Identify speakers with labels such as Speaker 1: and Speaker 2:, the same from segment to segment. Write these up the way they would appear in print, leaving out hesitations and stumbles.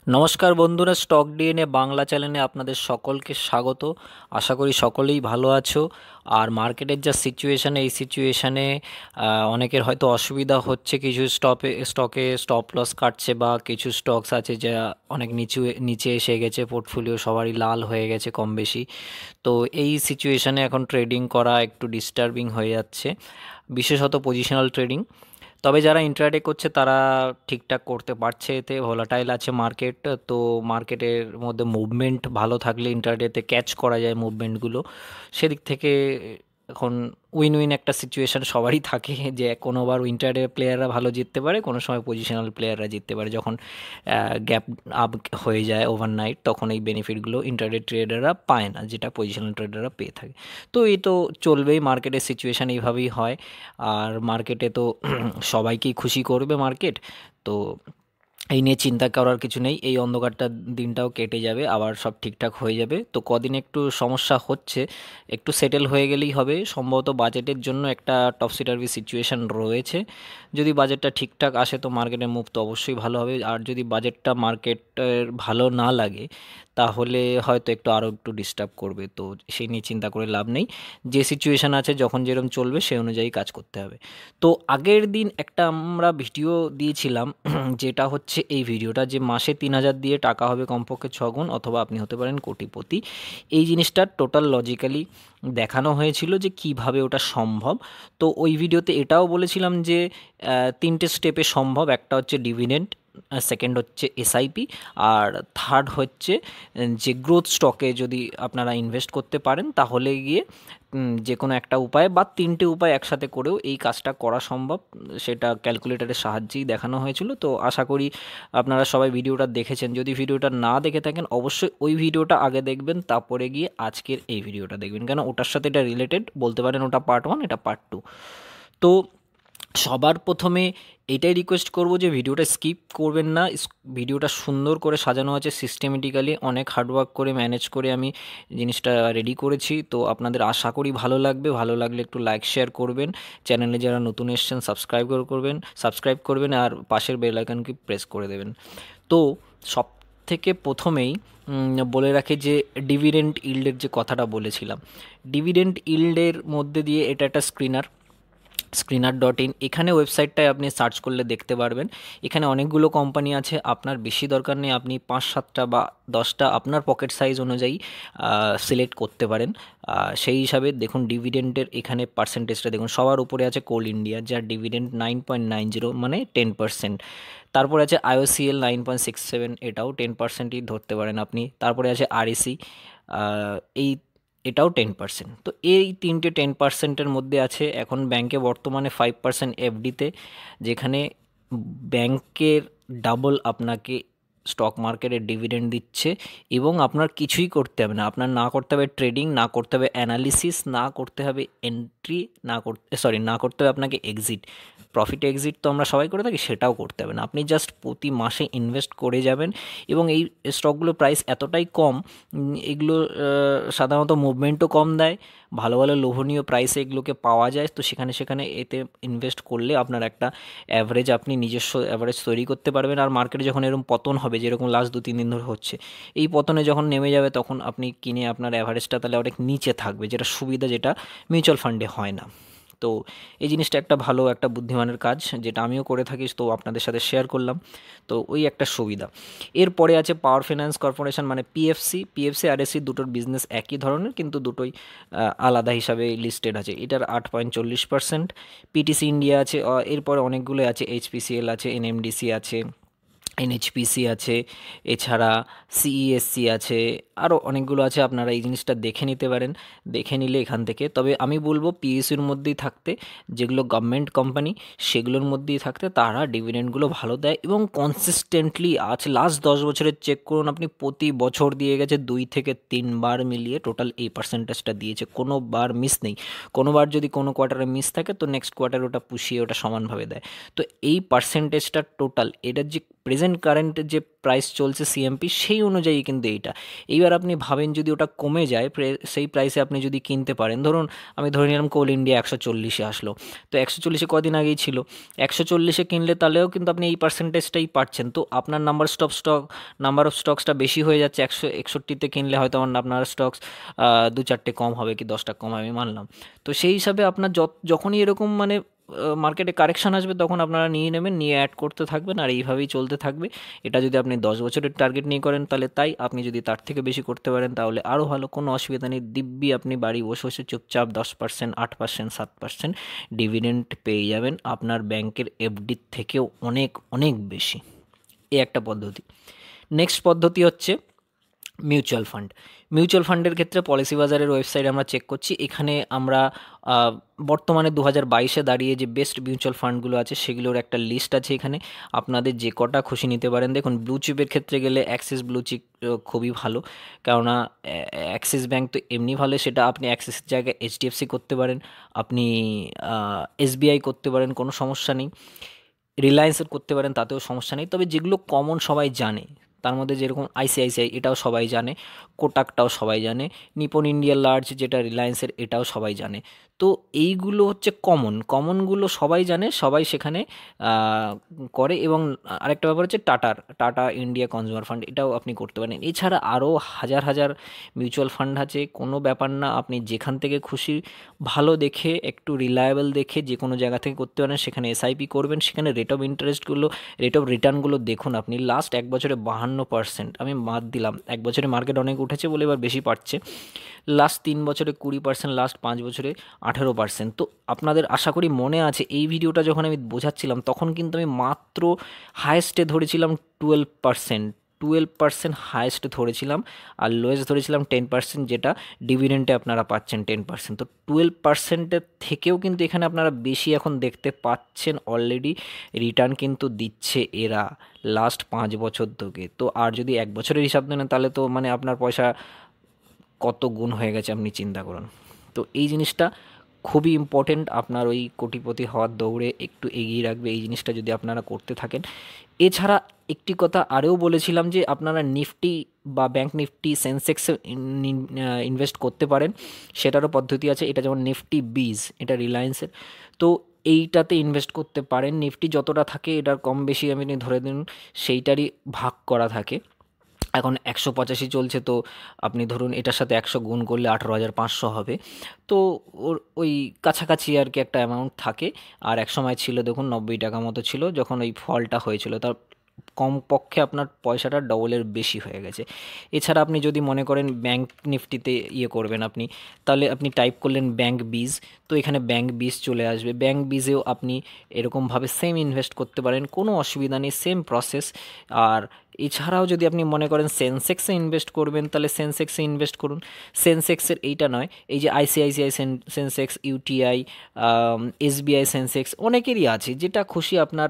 Speaker 1: নমস্কার বন্ধুরা, stock DNA Bangla চ্যানেলে আপনাদের সকলকে স্বাগত। আশা করি সকলেই ভালো আছো। আর মার্কেটের যা সিচুয়েশান, এই সিচুয়েশানে অনেকের হয়তো অসুবিধা হচ্ছে, কিছু স্টকে স্টপ লস কাটছে বা কিছু স্টকস আছে যা অনেক নিচে এসে গেছে, পোর্টফোলিও সবারই লাল হয়ে গেছে কম বেশি। তো এই সিচুয়েশানে এখন ট্রেডিং করা একটু ডিস্টার্বিং হয়ে যাচ্ছে, বিশেষত পজিশনাল ট্রেডিং। তবে যারা ইন্ট্রাডে করছে তারা ঠিকঠাক করতে পারছে, এতে ভোলাটাইল আছে মার্কেট। তো মার্কেটের মধ্যে মুভমেন্ট ভালো থাকলে ইন্ট্রাডেতে ক্যাচ করা যায় মুভমেন্টগুলো। সেদিক থেকে এখন উইন উইন একটা সিচুয়েশান সবারই থাকে, যে কোনোবার ইন্ট্রাডে প্লেয়াররা ভালো জিততে পারে, কোনো সময় পজিশনাল প্লেয়াররা জিততে পারে। যখন গ্যাপ আপ হয়ে যায় ওভারনাইট, তখন এই বেনিফিটগুলো ইন্ট্রাডে ট্রেডাররা পায় না, যেটা পজিশনাল ট্রেডাররা পেয়ে থাকে। তো এই তো চলবেই, মার্কেটের সিচুয়েশান এইভাবেই হয়। আর মার্কেটে তো সবাইকেই খুশি করবে মার্কেট। তো এই নিয়ে চিন্তা করার কিছু নেই, এই অন্ধকারটা দিনটাও কেটে যাবে, আবার সব ঠিকঠাক হয়ে যাবে। তো কদিন একটু সমস্যা হচ্ছে, একটু সেটেল হয়ে গেলেই হবে। সম্ভবত বাজেটের জন্য একটা টপসি-টার্ভি সিচুয়েশান রয়েছে। যদি বাজেটটা ঠিকঠাক আসে তো মার্কেটের মুভ তো অবশ্যই ভালো হবে। আর যদি বাজেটটা মার্কেটের ভালো না লাগে তাহলে হয়তো আরও একটু ডিস্টার্ব করবে। তো সেই নিয়ে চিন্তা করে লাভ নেই, যে সিচুয়েশান আছে যখন যেরকম চলবে সেই অনুযায়ী কাজ করতে হবে। তো আগের দিন একটা আমরা ভিডিও দিয়েছিলাম, যেটা হচ্ছে এই ভিডিওটা, যে মাসে 3,000 দিয়ে টাকা হবে কমপক্ষে 6 গুণ, অথবা আপনি হতে পারেন কোটিপতি। এই জিনিসটা টোটাল লজিক্যালি দেখানো হয়েছিল যে কিভাবে ওটা সম্ভব। তো ওই ভিডিওতে এটাও বলেছিলাম যে 3টে স্টেপে সম্ভব। একটা হচ্ছে ডিভিডেন্ড, সেকেন্ড হচ্ছে এসআইপি, আর থার্ড হচ্ছে যে গ্রোথ স্টকে যদি আপনারা ইনভেস্ট করতে পারেন তাহলে গিয়ে যে কোনো একটা উপায় বা 3টে উপায় একসাথে করেও এই কাজটা করা সম্ভব। সেটা ক্যালকুলেটরের সাহায্যেই দেখানো হয়েছিল। তো আশা করি আপনারা সবাই ভিডিওটা দেখেছেন। যদি ভিডিওটা না দেখে থাকেন অবশ্যই ওই ভিডিওটা আগে দেখবেন, তারপরে গিয়ে আজকের এই ভিডিওটা দেখবেন, কেন ওটার সাথে এটা রিলেটেড। বলতে পারেন ওটা পার্ট 1, এটা পার্ট 2। তো সবার প্রথমে এটাই রিকোয়েস্ট করব যে ভিডিওটা স্কিপ করবেন না। ভিডিওটা সুন্দর করে সাজানো আছে সিস্টেমেটিক্যালি, অনেক হার্ডওয়ার্ক করে ম্যানেজ করে আমি জিনিসটা রেডি করেছি। তো আপনাদের আশা করি ভালো লাগবে। ভালো লাগলে একটু লাইক শেয়ার করবেন, চ্যানেলে যারা নতুন এসেছেন সাবস্ক্রাইব করবেন, আর পাশের বেল আইকনকে প্রেস করে দেবেন। তো সব থেকে প্রথমেই বলে রাখি যে ডিভিডেন্ড ইল্ডের যে কথাটা বলেছিলাম, ডিভিডেন্ড ইল্ডের মধ্যে দিয়ে এটা একটা স্ক্রিনার.in, এখানে ওয়েবসাইটটায় আপনি সার্চ করলে দেখতে পারবেন। এখানে অনেকগুলো কোম্পানি আছে, আপনার বেশি দরকার নেই, আপনি 5-7টা বা 10টা আপনার পকেট সাইজ অনুযায়ী সিলেক্ট করতে পারেন। সেই হিসাবে দেখুন ডিভিডেন্ডের এখানে পার্সেন্টেজটা দেখুন, সবার উপরে আছে কোল ইন্ডিয়া, যার ডিভিডেন্ড 9.90, মানে 10%। তারপরে আছে আইওসিএল 9.67, এটাও 10%ই ধরতে পারেন আপনি। তারপরে আছে আরইসি, এই এটাও 10%। তো এই 3টে 10%-এর মধ্যে আছে। এখন ব্যাংকে বর্তমানে 5% এফডিতে, যেখানে ব্যাংকের ডাবল আপনাকে স্টক মার্কেটে ডিভিডেন্ড দিচ্ছে, এবং আপনার কিছুই করতে হবে না। আপনার না করতে হবে ট্রেডিং, না করতে হবে অ্যানালিসিস, না করতে হবে এন্ট্রি, না করতে হবে আপনাকে এক্সিট। প্রফিট এক্সিট তো আমরা সবাই করে থাকি, সেটাও করতে হবে না। আপনি জাস্ট প্রতি মাসে ইনভেস্ট করে যাবেন। এবং এই স্টকগুলোর প্রাইস এতটাই কম, এগুলো সাধারণত মুভমেন্টও কম দেয়, ভালো ভালো লোভনীয় প্রাইসে এগুলোকে পাওয়া যায়। তো সেখানে এতে ইনভেস্ট করলে আপনার একটা অ্যাভারেজ, আপনি নিজস্ব অ্যাভারেজ তৈরি করতে পারবেন। আর মার্কেটে যখন এরকম পতন হবে, যেরকম লাস্ট 2-3 দিন ধরে হচ্ছে, এই পতনে যখন নেমে যাবে তখন আপনি কিনে আপনার অ্যাভারেজটা তাহলে অনেক নিচে থাকবে, যেটা সুবিধা, যেটা মিউচুয়াল ফান্ডে হয় না। তো এই জিনিসটা একটা ভালো, একটা বুদ্ধিমানের কাজ, যেটা আমিও করে থাকি, তো আপনাদের সাথে শেয়ার করলাম। তো ওই একটা সুবিধা। এরপরে আছে পাওয়ার ফাইন্যান্স কর্পোরেশন, মানে পিএফসি আর এসি, দুটোর বিজনেস একই ধরনের, কিন্তু দুটোই আলাদা হিসাবে লিস্টেড আছে। এটার 8.40%। পিটিসি ইন্ডিয়া আছে, এরপরে অনেকগুলো আছে, এইচপিসিএল আছে, এনএমডিসি আছে, এনএইচপিসি আছে, এছাড়া সিইএসসি আছে, আরও অনেকগুলো আছে। আপনারা এই জিনিসটা দেখে নিতে পারেন, দেখে নিলে এখান থেকে। তবে আমি বলবো পিএসইউর মধ্যেই থাকতে, যেগুলো গভর্নমেন্ট কোম্পানি সেগুলোর মধ্যেই থাকতে, তারা ডিভিডেন্ডগুলো ভালো দেয় এবং কনসিস্টেন্টলি আছে। লাস্ট 10 বছরের চেক করুন আপনি, প্রতি বছর দিয়ে গেছে, 2 থেকে 3 বার মিলিয়ে টোটাল এই পার্সেন্টেজটা দিয়েছে, কোনো বার মিস নেই। কোনো বার যদি কোনো কোয়ার্টারে মিস থাকে তো নেক্সট কোয়ার্টারে ওটা পুষিয়ে ওটা সমানভাবে দেয়। তো এই পার্সেন্টেজটা টোটাল, এটার যে প্রেজেন্ট কারেন্ট যে প্রাইস চলছে সিএমপি সেই অনুযায়ী কিন্তু এইটা। এইবার আপনি ভাবেন যদি ওটা কমে যায় সেই প্রাইসে আপনি যদি কিনতে পারেন, ধরুন আমি ধরে নিলাম কোল ইন্ডিয়া 140-এ আসলো, তো 140-এ কদিন আগেই ছিল, 140-এ কিনলে তাহলেও কিন্তু আপনি এই পার্সেন্টেজটাই পাচ্ছেন। তো আপনার নাম্বার অফ স্টকসটা বেশি হয়ে যাচ্ছে, 161-তে কিনলে হয়তো আপনার স্টকস 2-4টে কম হবে কি 10টা কম হবে, আমি মানলাম। তো সেই হিসাবে আপনার যখনই এরকম মানে মার্কেটে কারেকশান আসবে তখন আপনারা নিয়ে নেবেন, নিয়ে অ্যাড করতে থাকবেন, আর এইভাবেই চলতে থাকবে। এটা যদি আপনি 10 বছরের টার্গেট নিয়ে করেন তাহলে তাই, আপনি যদি তার থেকে বেশি করতে পারেন তাহলে আরও ভালো, কোনো অসুবিধা নেই। দিব্যি আপনি বাড়ি বসে বসে চুপচাপ 10%, 8%, 7% ডিভিডেন্ড পেয়ে যাবেন, আপনার ব্যাংকের এফডির থেকেও অনেক অনেক বেশি। এই একটা পদ্ধতি। নেক্সট পদ্ধতি হচ্ছে মিউচুয়াল ফান্ড। মিউচুয়াল ফান্ডের ক্ষেত্রে পলিসি বাজারের ওয়েবসাইটে আমরা চেক করছি, এখানে আমরা বর্তমানে 2022-এ দাঁড়িয়ে যে বেস্ট মিউচুয়াল ফান্ডগুলো আছে সেগুলোর একটা লিস্ট আছে এখানে, আপনাদের যে কটা খুশি নিতে পারেন। দেখুন ব্লু চিপের ক্ষেত্রে গেলে অ্যাক্সিস ব্লু চিপ খুবই ভালো, কেননা অ্যাক্সিস ব্যাঙ্ক তো এমনি ভালো, সেটা আপনি অ্যাক্সিসের জায়গায় এইচডিএফসি করতে পারেন, আপনি এসবিআই করতে পারেন, কোনো সমস্যা নেই। রিলায়েন্সের করতে পারেন, তাতেও সমস্যা নেই। তবে যেগুলো কমন সবাই জানে, তার মধ্যে যেরকম আইসিআইসিআই এটাও সবাই জানে, কোটাকটাও সবাই জানে, নিপন ইন্ডিয়া লার্জ যেটা রিলায়েন্সের এটাও সবাই জানে। তো এইগুলো হচ্ছে কমনগুলো সবাই জানে, সবাই সেখানে করে। এবং আরেকটা ব্যাপার হচ্ছে টাটা ইন্ডিয়া কনজিউমার ফান্ড, এটাও আপনি করতে পারেন। এছাড়া আরও হাজার হাজার মিউচুয়াল ফান্ড আছে, কোনো ব্যাপার না, আপনি যেখান থেকে খুশি ভালো দেখে একটু রিলায়েবল দেখে যে কোনো জায়গা থেকে করতে পারেন, সেখানে এসআইপি করবেন, সেখানে রেট অফ রিটার্নগুলো দেখুন। আপনি লাস্ট এক বছরে 52%, আমি বাদ দিলাম, এক বছরে মার্কেট অনেক উঠেছে বলে এবার বেশি পাচ্ছে, লাস্ট 3 বছরে 20%, লাস্ট 5 বছরে 18%। তো আপনাদের আশা করি মনে আছে এই ভিডিওটা যখন আমি বোঝাচ্ছিলাম তখন কিন্তু আমি মাত্র হায়েস্টে ধরেছিলাম 12% হায়েস্ট ধরেছিলাম, আর লোয়েস্ট ধরেছিলাম 10%, যেটা ডিভিডেন্টে আপনারা পাচ্ছেন 10%। তো 12%-এর থেকেও কিন্তু এখানে আপনারা বেশি এখন দেখতে পাচ্ছেন, অলরেডি রিটার্ন কিন্তু দিচ্ছে এরা লাস্ট 5 বছর থেকে। তো আর যদি এক বছরের হিসাব দেন তাহলে তো মানে আপনার পয়সা কত গুণ হয়ে গেছে আপনি চিন্তা করুন। তো এই জিনিসটা খুবই ইম্পর্টেন্ট, আপনার ওই কোটিপতি হওয়ার দৌড়ে একটু এগিয়ে রাখবে এই জিনিসটা যদি আপনারা করতে থাকেন। এছাড়া একটি কথা আরেও বলেছিলাম যে আপনারা নিফটি বা ব্যাঙ্ক নিফটি সেন্সেক্সে ইনভেস্ট করতে পারেন, সেটারও পদ্ধতি আছে। এটা যেমন নিফটি বিজ, এটা রিলায়েন্সের, তো এইটাতে ইনভেস্ট করতে পারেন। নিফটি যতটা থাকে এটার কম বেশি আপনি ধরে দিন সেইটারই ভাগ করা থাকে। এখন 185 চলছে, তো আপনি ধরুন এটার সাথে 100 গুণ করলে 18,500 হবে। তো ওই কাছাকাছি আর কি একটা অ্যামাউন্ট থাকে। আর এক সময় ছিল দেখুন 90 টাকা মতো ছিল যখন ওই ফলটা হয়েছিল, তার কমপক্ষে আপনার পয়সাটা ডবলের বেশি হয়ে গেছে। এছাড়া আপনি যদি মনে করেন ব্যাঙ্ক নিফটিতে করবেন আপনি, তাহলে আপনি টাইপ করলেন ব্যাঙ্ক বিজ, তো এখানে ব্যাঙ্ক বিজ চলে আসবে। ব্যাঙ্ক বিজেও আপনি এরকমভাবে সেম ইনভেস্ট করতে পারেন, কোনো অসুবিধা নেই, সেম প্রসেস। আর এছাড়াও যদি আপনি মনে করেন সেন্সেক্সে ইনভেস্ট করবেন তাহলে সেন্সেক্সে ইনভেস্ট করুন। সেন্সেক্সের এইটা নয়, এই যে ICICI Sensex, UTI, SBI Sensex, অনেকেরই আছে, যেটা খুশি আপনার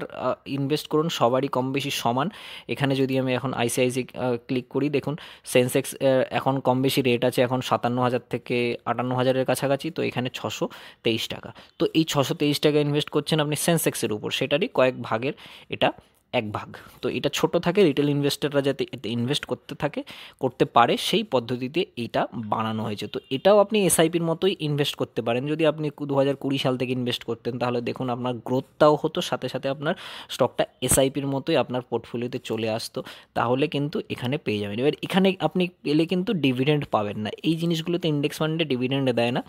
Speaker 1: ইনভেস্ট করুন, সবারই কম বেশি সমান। এখানে যদি আমি এখন আইসিআইসি ক্লিক করি, দেখুন সেন্সেক্স এখন কম বেশি রেট আছে এখন 57,000 থেকে 58,000-এর কাছাকাছি, তো এখানে 623 টাকা। তো এই 623 টাকা ইনভেস্ট করছেন আপনি সেন্সেক্সের উপর, সেটারই কয়েক ভাগের এটা এক ভাগ। তো এটা ছোট থাকে, রিটেল ইনভেস্টররা যাতে এতে ইনভেস্ট করতে পারে সেই পদ্ধতিতে এইটা বানানো হয়েছে। তো এটাও আপনি এসআইপির মতোই ইনভেস্ট করতে পারেন। যদি আপনি 2020 সাল থেকে ইনভেস্ট করতেন তাহলে দেখুন আপনার গ্রোথটাও হতো, সাথে সাথে আপনার স্টকটা এসআইপির মতোই আপনার পোর্টফোলিওতে চলে আসতো, তাহলে কিন্তু এখানে পেয়ে যাবেন। এবার এখানে আপনি পেলে কিন্তু ডিভিডেন্ড পাবেন না, এই জিনিসগুলোতে ইন্ডেক্স ফান্ডে ডিভিডেন্ড দেয় না,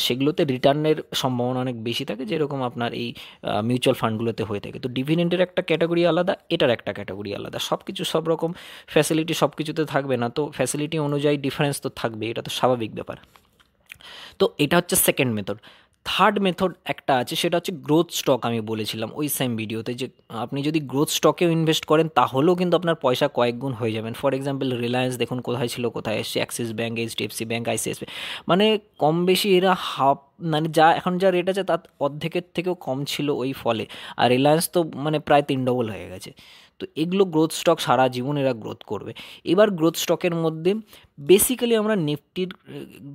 Speaker 1: সেগুলোতে রিটার্নের সম্ভাবনা অনেক বেশি থাকে, যেরকম আপনার এই মিউচুয়াল ফান্ডগুলোতে হয়ে থাকে। তো ডিভিডেন্ডের একটা ক্যাটাগরি আলাদা, এটার একটা ক্যাটাগরি আলাদা, সব কিছু সব রকম ফ্যাসিলিটি সব কিছুতে থাকবে না, তো ফ্যাসিলিটি অনুযায়ী ডিফারেন্স তো থাকবে, এটা তো স্বাভাবিক ব্যাপার। তো এটা হচ্ছে সেকেন্ড মেথড। থার্ড মেথড একটা আছে, সেটা হচ্ছে গ্রোথ স্টক। আমি বলেছিলাম ওই সেম ভিডিওতে যে আপনি যদি গ্রোথ স্টকেও ইনভেস্ট করেন তাহলেও কিন্তু আপনার পয়সা কয়েক গুণ হয়ে যাবেন। ফর এক্সাম্পল রিলায়েন্স দেখুন কোথায় ছিল কোথায় এসছে, Axis bank, HDFC bank, ICICI, মানে কম বেশি এরা মানে এখন যা রেট আছে তার অর্ধেকের থেকেও কম ছিল ওই ফলে। আর রিলায়েন্স তো মানে প্রায় 3 ডবল হয়ে গেছে। তো এগুলো গ্রোথ স্টক, সারা জীবন এরা গ্রোথ করবে। এবার গ্রোথ স্টকের মধ্যে বেসিক্যালি আমরা নিফটির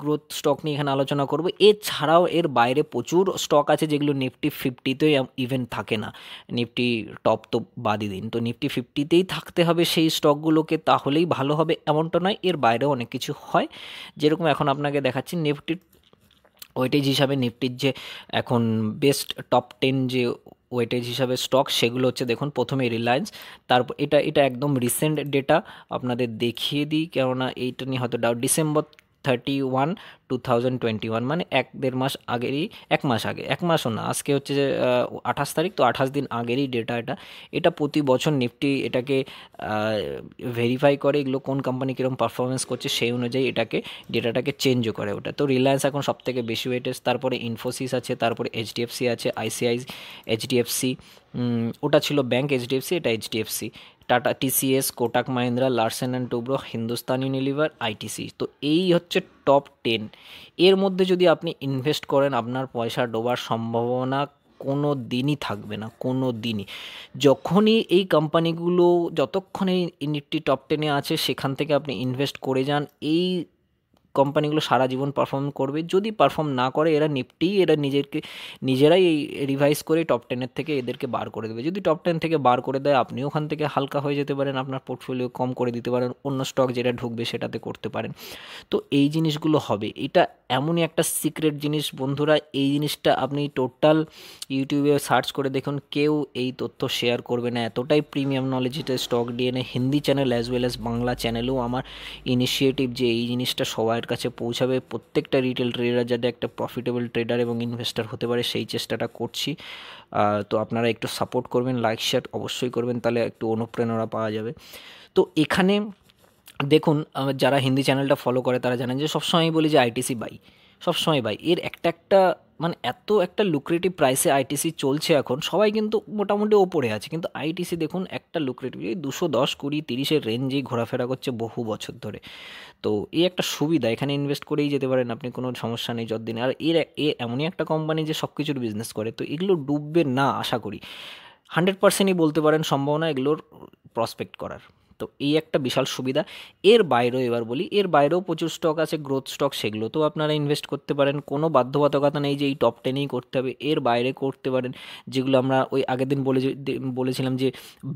Speaker 1: গ্রোথ স্টক নিয়ে এখানে আলোচনা করব। এছাড়াও এর বাইরে প্রচুর স্টক আছে যেগুলো নিফটি ফিফটিতেও ইভেন থাকে না, নিফটি টপ তো বাদই দিন। তো নিফটি ফিফটিতেই থাকতে হবে সেই স্টকগুলোকে, তাহলেই ভালো হবে এমনটা নয়, এর বাইরেও অনেক কিছু হয়। যেরকম এখন আপনাকে দেখাচ্ছি নিফটির ওয়েটেজ হিসাবে, নিফটির যে এখন বেস্ট টপ 10 যে ওয়েটেজ হিসাবে স্টক, সেগুলো হচ্ছে দেখুন প্রথমে রিলায়েন্স, তারপর এটা এটা একদম রিসেন্ট ডেটা আপনাদের দেখিয়ে দিই, কেননা এইটা নিয়ে হয়তো ডাউট। ডিসেম্বর 31, 2021, মানে 1-1.5 মাস আগেরই, 1 মাস আগে, 1 মাসও না, আজকে হচ্ছে যে 28 তারিখ, তো 28 দিন আগেরই ডেটা এটা। এটা প্রতি বছর নিফটি এটাকে ভেরিফাই করে, এগুলো কোন কোম্পানি কীরকম পারফরমেন্স করছে সেই অনুযায়ী এটাকে ডেটাটাকে চেঞ্জও করে ওটা। তো রিলায়েন্স এখন সবথেকে বেশি ওয়েটেজ, তারপরে ইনফোসিস আছে, তারপরে এইচডিএফসি আছে, আইসিআই এইচডিএফসি, ওটা ছিল ব্যাঙ্ক এইচডিএফসি, এটা HDFC, tata, TCS, Kotak Mahindra, Larsen and Toubro, Hindustan Unilever, ITC. তো এই হচ্ছে টপ 10। এর মধ্যে যদি আপনি ইনভেস্ট করেন, আপনার পয়সা ডোবার সম্ভাবনা কোনো দিনই থাকবে না, কোনো দিনই। যখনই এই কোম্পানিগুলো, যতক্ষণ এই নিফটি টপ 10-এ আছে, সেখান থেকে আপনি ইনভেস্ট করে যান, এই কোম্পানিগুলো সারা জীবন পারফর্ম করবে। যদি পারফর্ম না করে, এরা নিজেরাই এই রিভাইজ করে টপ 10-এর থেকে এদেরকে বার করে দেবে। যদি টপ 10 থেকে বার করে দেয়, আপনিও ওখান থেকে হালকা হয়ে যেতে পারেন, আপনার পোর্টফোলিও কম করে দিতে পারেন, অন্য স্টক যেটা ঢুকবে সেটাতে করতে পারেন। তো এই জিনিসগুলো হবে। এটা এমনই একটা সিক্রেট জিনিস বন্ধুরা, এই জিনিসটা আপনি টোটাল ইউটিউবে সার্চ করে দেখুন, কেউ এই তথ্য শেয়ার করবে না। এতটাই প্রিমিয়াম নলেজ এটা stock DNA Hindi channel as well as Bangla চ্যানেলেও আমার ইনিশিয়েটিভ যে এই জিনিসটা সবার কাছে পৌঁছাবে, প্রত্যেকটা রিটেল ট্রেডার যাতে একটা প্রফিটেবল ট্রেডার এবং ইনভেস্টার হতে পারে, সেই চেষ্টাটা করছি। তো আপনারা একটু সাপোর্ট করবেন, লাইক শেয়ার অবশ্যই করবেন, তাহলে একটু অনুপ্রেরণা পাওয়া যাবে। তো এখানে দেখুন, যারা হিন্দি চ্যানেলটা ফলো করে তারা জানেন যে সবসময় বলি যে আইটিসি বাই, সবসময় বাই। এর একটা মানে এত একটা লুক্রেটিভ প্রাইসে আইটিসি চলছে এখন, সবাই কিন্তু মোটামুটি ওপরে আছে, কিন্তু আইটিসি দেখুন একটা লুক্রেটিভ, এই 210, 20, 30-এর রেঞ্জেই ঘোরাফেরা করছে বহু বছর ধরে। তো এই একটা সুবিধা, এখানে ইনভেস্ট করেই যেতে পারেন আপনি, কোনো সমস্যা নেই যতদিন। আর এমনই একটা কোম্পানি যে সব কিছুর বিজনেস করে, তো এগুলো ডুববে না আশা করি, 100%ই বলতে পারেন সম্ভাবনা এগুলোর প্রসপেক্ট করার। তো এই একটা বিশাল সুবিধা। এর বাইরেও এবার বলি, এর বাইরেও প্রচুর স্টক আছে গ্রোথ স্টক, সেগুলোতেও আপনারা ইনভেস্ট করতে পারেন। কোনো বাধ্যবাধকতা নেই যে এই টপ 10-এই করতে হবে, এর বাইরে করতে পারেন। যেগুলো আমরা ওই আগের দিন বলেছিলাম যে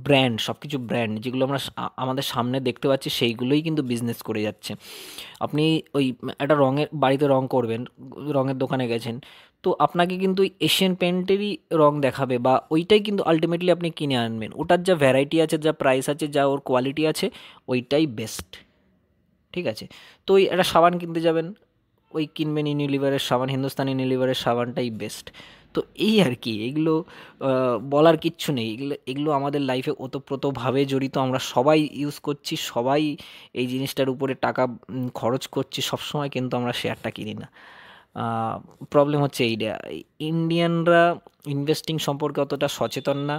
Speaker 1: ব্র্যান্ড, সব কিছু ব্র্যান্ড যেগুলো আমরা আমাদের সামনে দেখতে পাচ্ছি, সেইগুলোই কিন্তু বিজনেস করে যাচ্ছে। আপনি ওই একটা বাড়িতে রং করবেন, রঙের দোকানে গেছেন, তো আপনাকে কিন্তু ওই এশিয়ান পেন্টেরই রং দেখাবে, বা ওইটাই কিন্তু আলটিমেটলি আপনি কিনে আনবেন। ওটার যা ভ্যারাইটি আছে, যা প্রাইস আছে, যা ওর কোয়ালিটি আছে, ওইটাই বেস্ট। ঠিক আছে? তো ওই একটা সাবান কিনতে যাবেন, ওই কিনবেন ইউনিলিভারের সাবান, হিন্দুস্তান ইউনিলিভারের সাবানটাই বেস্ট। তো এই আর কি, এগুলো বলার কিচ্ছু নেই। এগুলো আমাদের লাইফে ওতপ্রোতভাবে জড়িত, আমরা সবাই ইউজ করছি, সবাই এই জিনিসটার উপরে টাকা খরচ করছি সবসময়, কিন্তু আমরা শেয়ারটা কিনি না। প্রবলেম হচ্ছে এইটা, ইন্ডিয়ানরা ইনভেস্টিং সম্পর্কে অতটা সচেতন না,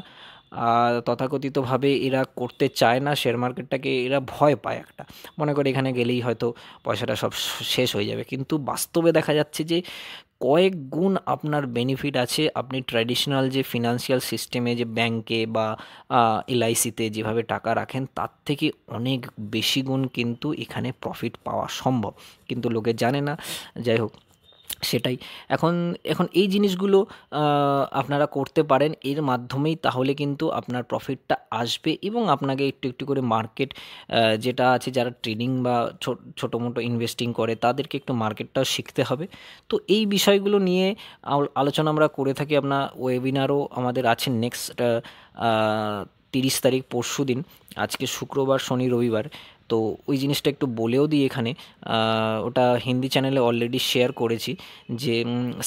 Speaker 1: তথাকথিতভাবে এরা করতে চায় না শেয়ার মার্কেটটাকে, এরা ভয় পায় একটা, মনে করে এখানে গেলেই হয়তো পয়সাটা সব শেষ হয়ে যাবে। কিন্তু বাস্তবে দেখা যাচ্ছে যে কয়েক গুণ আপনার বেনিফিট আছে, আপনি ট্র্যাডিশনাল যে ফিনান্সিয়াল সিস্টেমে, যে ব্যাংকে বা এলআইসিতে যেভাবে টাকা রাখেন, তার থেকে অনেক বেশি গুণ কিন্তু এখানে প্রফিট পাওয়া সম্ভব, কিন্তু লোকে জানে না। যাই হোক, সেটাই। এখন এখন এই জিনিসগুলো আপনারা করতে পারেন, এর মাধ্যমেই তাহলে কিন্তু আপনার প্রফিটটা আসবে, এবং আপনাকে একটু একটু করে মার্কেট যেটা আছে, যারা ট্রেডিং বা ছোটো মোটো ইনভেস্টিং করে, তাদেরকে একটু মার্কেটটাও শিখতে হবে। তো এই বিষয়গুলো নিয়ে আলোচনা আমরা করে থাকি। আপনার ওয়েবিনারও আমাদের আছে নেক্সট 30 তারিখ, পরশু দিন। আজকে শুক্রবার, শনি, রবিবার। তো ওই জিনিসটা একটু বলেও দিই এখানে, ওটা হিন্দি চ্যানেলে অলরেডি শেয়ার করেছি, যে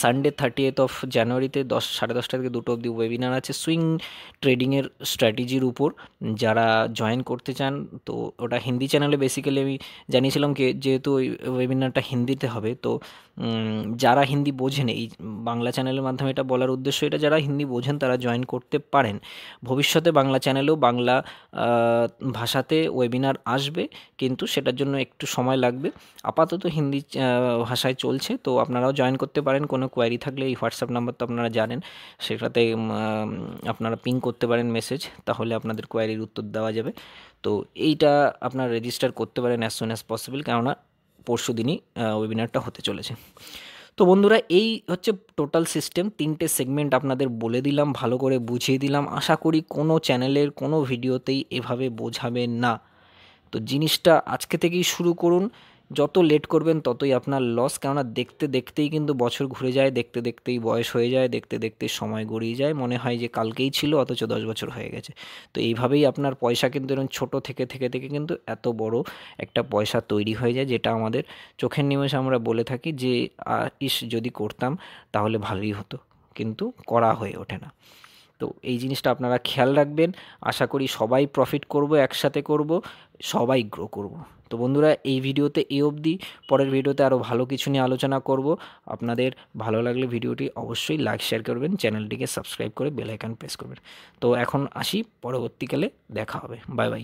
Speaker 1: সানডে 30th জানুয়ারিতে 10, 10:30 থেকে 2 অবধি ওয়েবিনার আছে সুইং ট্রেডিংয়ের স্ট্র্যাটেজির উপর। যারা জয়েন করতে চান, তো ওটা হিন্দি চ্যানেলে বেসিক্যালি আমি জানিয়েছিলাম যেহেতু ওই ওয়েবিনারটা হিন্দিতে হবে, তো যারা হিন্দি বোঝেন, এই বাংলা চ্যানেলের মাধ্যমে এটা বলার উদ্দেশ্য, এটা যারা হিন্দি বোঝেন তারা জয়েন করতে পারেন। ভবিষ্যতে বাংলা চ্যানেলেও বাংলা ভাষাতে ওয়েবিনার আসবে, কিন্তু সেটার জন্য একটু সময় লাগবে। আপাতত হিন্দি ভাষায় চলছে, তো আপনারাও জয়েন করতে পারেন। কোনো কোয়ারি থাকলে এই হোয়াটসঅ্যাপ নাম্বার তো আপনারা জানেন, সেটাতে আপনারা পিং করতে পারেন মেসেজ, তাহলে আপনাদের কোয়ারির উত্তর দেওয়া যাবে। তো এইটা আপনারা রেজিস্টার করতে পারেন অ্যাজ সুন অ্যাজ পসিবল, কেননা পরশু দিনই ওয়েবিনারটা হতে চলেছে। তো বন্ধুরা, এই হচ্ছে টোটাল সিস্টেম। 3টে সেগমেন্ট আপনাদের বলে দিলাম, ভালো করে বুঝিয়ে দিলাম। আশা করি কোনো চ্যানেলের কোনো ভিডিওতেই এভাবে বোঝাবে না। তো জিনিসটা আজকে থেকেই শুরু করুন। যত লেট করবেন ততই আপনার লস, কেননা দেখতে দেখতেই কিন্তু বছর ঘুরে যায়, দেখতে দেখতেই বয়স হয়ে যায়, দেখতে দেখতেই সময় গড়িয়ে যায়, মনে হয় যে কালকেই ছিল অথচ 10 বছর হয়ে গেছে। তো এইভাবেই আপনার পয়সা কিন্তু এরকম ছোটো থেকে থেকে থেকে কিন্তু এত বড় একটা পয়সা তৈরি হয়ে যায়, যেটা আমাদের চোখের নিমেষে আমরা বলে থাকি যে ইস যদি করতাম তাহলে ভালোই হতো, কিন্তু করা হয়ে ওঠে না। তো এই জিনিসটা আপনারা খেয়াল রাখবেন। আশা করি সবাই প্রফিট করব, একসাথে করব, সবাই গ্রো করব। তো বন্ধুরা, এই ভিডিওতে এই অবধি। পরের ভিডিওতে আরও ভালো কিছু নিয়ে আলোচনা করব। আপনাদের ভালো লাগলে ভিডিওটি অবশ্যই লাইক শেয়ার করবেন, চ্যানেলটিকে সাবস্ক্রাইব করে বেল আইকন প্রেস করবেন। তো এখন আসি, পরবর্তীকালে দেখা হবে। Bye bye.